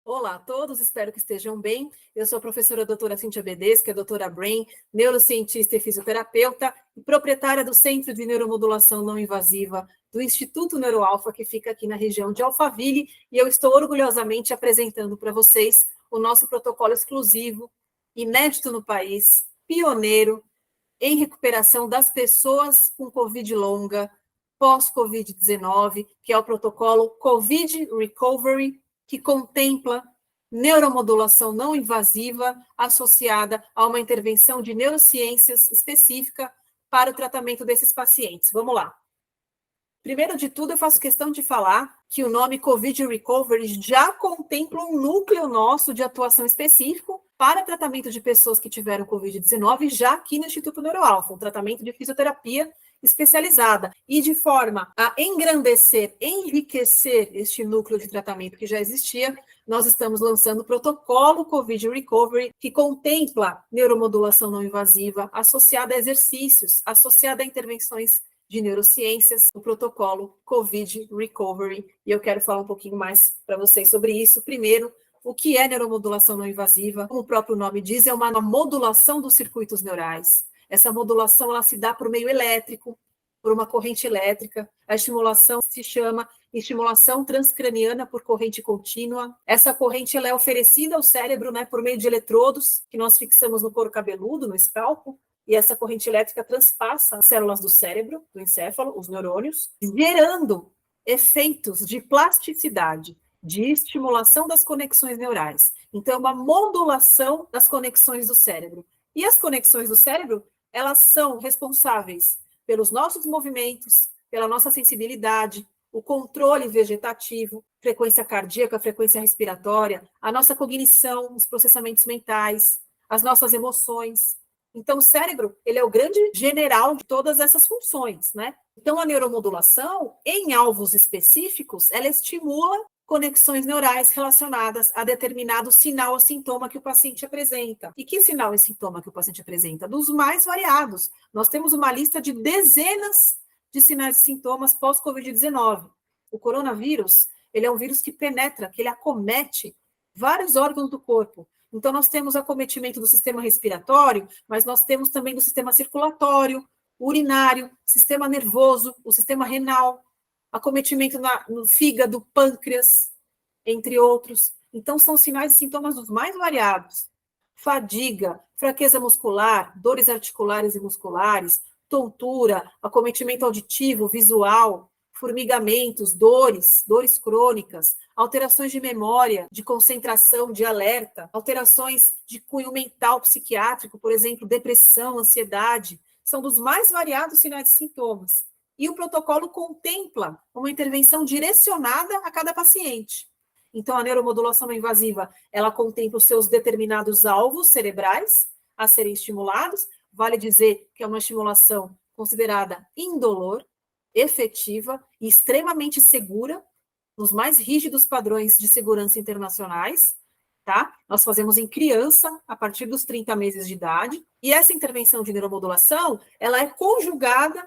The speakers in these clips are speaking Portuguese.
Olá a todos, espero que estejam bem. Eu sou a professora doutora Cíntia Bedeschi, a doutora Brain, neurocientista e fisioterapeuta e proprietária do Centro de Neuromodulação Não Invasiva do Instituto NeuroAlpha, que fica aqui na região de Alphaville, e eu estou orgulhosamente apresentando para vocês o nosso protocolo exclusivo, inédito no país, pioneiro em recuperação das pessoas com Covid longa, pós-Covid-19, que é o protocolo Covid Recovery, que contempla neuromodulação não invasiva associada a uma intervenção de neurociências específica para o tratamento desses pacientes. Vamos lá. Primeiro de tudo, eu faço questão de falar que o nome Covid Recovery já contempla um núcleo nosso de atuação específico para tratamento de pessoas que tiveram Covid-19, já aqui no Instituto NeuroAlpha, um tratamento de fisioterapia especializada, e de forma a engrandecer, enriquecer este núcleo de tratamento que já existia, nós estamos lançando o protocolo Covid Recovery, que contempla neuromodulação não invasiva associada a exercícios, associada a intervenções de neurociências, o protocolo Covid Recovery, e eu quero falar um pouquinho mais para vocês sobre isso. Primeiro, o que é neuromodulação não invasiva? Como o próprio nome diz, é uma modulação dos circuitos neurais. Essa modulação ela se dá por meio elétrico, por uma corrente elétrica. A estimulação se chama estimulação transcraniana por corrente contínua. Essa corrente ela é oferecida ao cérebro, né, por meio de eletrodos que nós fixamos no couro cabeludo, no escalpo, e essa corrente elétrica transpassa as células do cérebro, do encéfalo, os neurônios, gerando efeitos de plasticidade, de estimulação das conexões neurais. Então, é uma modulação das conexões do cérebro. E as conexões do cérebro, elas são responsáveis pelos nossos movimentos, pela nossa sensibilidade, o controle vegetativo, frequência cardíaca, frequência respiratória, a nossa cognição, os processamentos mentais, as nossas emoções. Então, o cérebro, ele é o grande general de todas essas funções, né? Então, a neuromodulação, em alvos específicos, ela estimula conexões neurais relacionadas a determinado sinal ou sintoma que o paciente apresenta. E que sinal e sintoma que o paciente apresenta? Dos mais variados. Nós temos uma lista de dezenas de sinais e sintomas pós-Covid-19. O coronavírus, ele é um vírus que penetra, que ele acomete vários órgãos do corpo. Então, nós temos acometimento do sistema respiratório, mas nós temos também do sistema circulatório, urinário, sistema nervoso, o sistema renal, acometimento no fígado, pâncreas, entre outros. Então, são sinais e sintomas dos mais variados. Fadiga, fraqueza muscular, dores articulares e musculares, tontura, acometimento auditivo, visual, formigamentos, dores crônicas, alterações de memória, de concentração, de alerta, alterações de cunho mental psiquiátrico, por exemplo, depressão, ansiedade, são dos mais variados sinais e sintomas. E o protocolo contempla uma intervenção direcionada a cada paciente. Então, a neuromodulação não invasiva, ela contempla os seus determinados alvos cerebrais a serem estimulados. Vale dizer que é uma estimulação considerada indolor, efetiva e extremamente segura, nos mais rígidos padrões de segurança internacionais, tá? Nós fazemos em criança, a partir dos 30 meses de idade, e essa intervenção de neuromodulação, ela é conjugada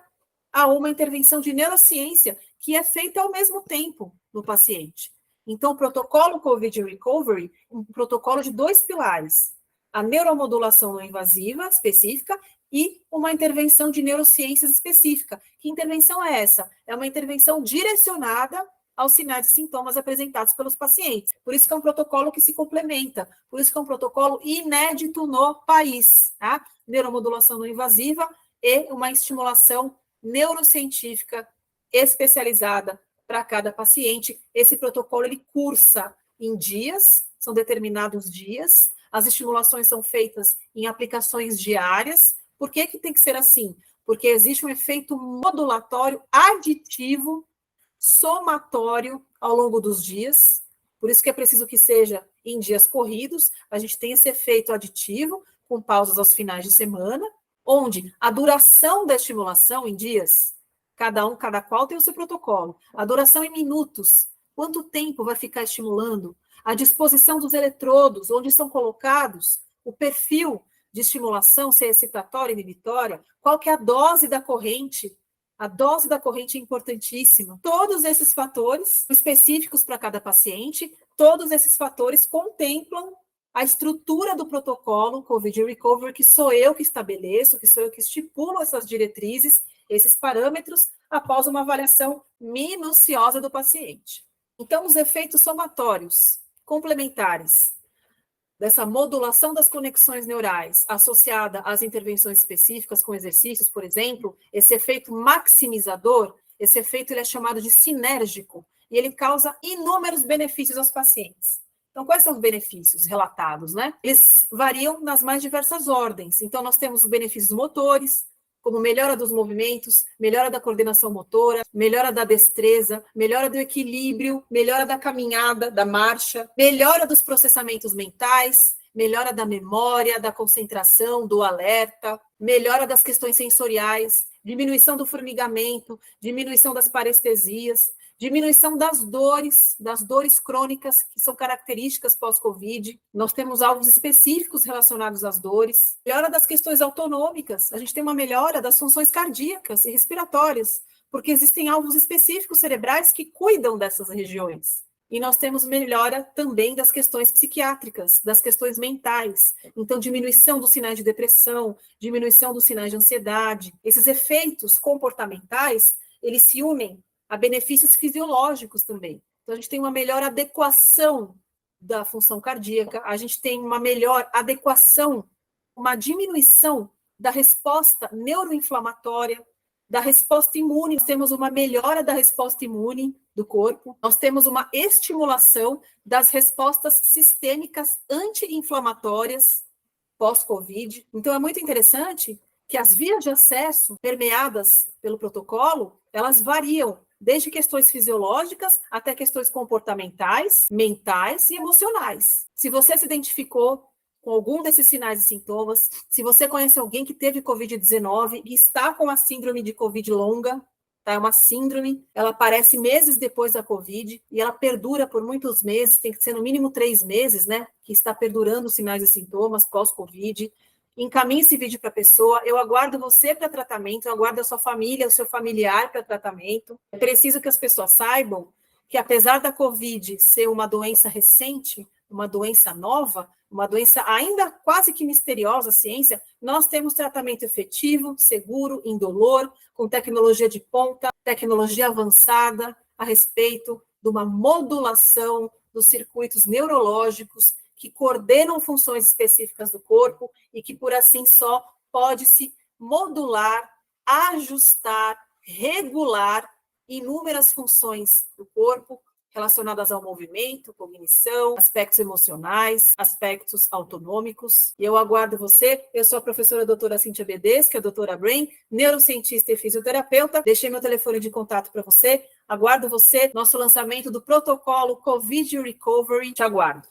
a uma intervenção de neurociência que é feita ao mesmo tempo no paciente. Então, o protocolo Covid Recovery, um protocolo de 2 pilares, a neuromodulação não invasiva específica e uma intervenção de neurociências específica. Que intervenção é essa? É uma intervenção direcionada aos sinais e sintomas apresentados pelos pacientes. Por isso que é um protocolo que se complementa, por isso que é um protocolo inédito no país, tá? Neuromodulação não invasiva e uma estimulação neurocientífica especializada para cada paciente. Esse protocolo, ele cursa em dias, são determinados dias, as estimulações são feitas em aplicações diárias. Por que que tem que ser assim? Porque existe um efeito modulatório aditivo, somatório ao longo dos dias, por isso que é preciso que seja em dias corridos. A gente tem esse efeito aditivo, com pausas aos finais de semana, onde a duração da estimulação em dias, cada qual tem o seu protocolo, a duração em minutos Quanto tempo vai ficar estimulando? A disposição dos eletrodos, onde são colocados, o perfil de estimulação, se é excitatória, inibitória, qual que é a dose da corrente? A dose da corrente é importantíssima. Todos esses fatores específicos para cada paciente, todos esses fatores contemplam a estrutura do protocolo COVID Recovery, que sou eu que estabeleço, que sou eu que estipulo essas diretrizes, esses parâmetros, após uma avaliação minuciosa do paciente. Então, os efeitos somatórios complementares dessa modulação das conexões neurais associada às intervenções específicas com exercícios, por exemplo, esse efeito maximizador, esse efeito ele é chamado de sinérgico, e ele causa inúmeros benefícios aos pacientes. Então, quais são os benefícios relatados, né? Eles variam nas mais diversas ordens. Então, nós temos os benefícios motores, como melhora dos movimentos, melhora da coordenação motora, melhora da destreza, melhora do equilíbrio, melhora da caminhada, da marcha, melhora dos processamentos mentais, melhora da memória, da concentração, do alerta, melhora das questões sensoriais, diminuição do formigamento, diminuição das parestesias, diminuição das dores crônicas, que são características pós-Covid. Nós temos alvos específicos relacionados às dores. Melhora das questões autonômicas. A gente tem uma melhora das funções cardíacas e respiratórias, porque existem alvos específicos cerebrais que cuidam dessas regiões. E nós temos melhora também das questões psiquiátricas, das questões mentais. Então, diminuição dos sinais de depressão, diminuição dos sinais de ansiedade. Esses efeitos comportamentais, eles se unem a benefícios fisiológicos também. Então, a gente tem uma melhor adequação da função cardíaca, a gente tem uma melhor adequação, uma diminuição da resposta neuroinflamatória, da resposta imune, nós temos uma melhora da resposta imune do corpo, nós temos uma estimulação das respostas sistêmicas anti-inflamatórias pós-Covid. Então, é muito interessante que as vias de acesso permeadas pelo protocolo, elas variam desde questões fisiológicas até questões comportamentais, mentais e emocionais. Se você se identificou com algum desses sinais e sintomas, se você conhece alguém que teve Covid-19 e está com a síndrome de Covid longa, tá? É uma síndrome, ela aparece meses depois da Covid e ela perdura por muitos meses, tem que ser no mínimo 3 meses, né? Que está perdurando os sinais e sintomas pós-Covid. Encaminhe esse vídeo para a pessoa, eu aguardo você para tratamento, eu aguardo a sua família, o seu familiar para tratamento. É preciso que as pessoas saibam que, apesar da Covid ser uma doença recente, uma doença nova, uma doença ainda quase que misteriosa, a ciência, nós temos tratamento efetivo, seguro, indolor, com tecnologia de ponta, tecnologia avançada a respeito de uma modulação dos circuitos neurológicos que coordenam funções específicas do corpo e que, por assim só, pode-se modular, ajustar, regular inúmeras funções do corpo relacionadas ao movimento, cognição, aspectos emocionais, aspectos autonômicos. E eu aguardo você. Eu sou a professora doutora Cíntia Bedeschi, que é a doutora Brain, neurocientista e fisioterapeuta. Deixei meu telefone de contato para você. Aguardo você. Nosso lançamento do protocolo COVID Recovery. Te aguardo.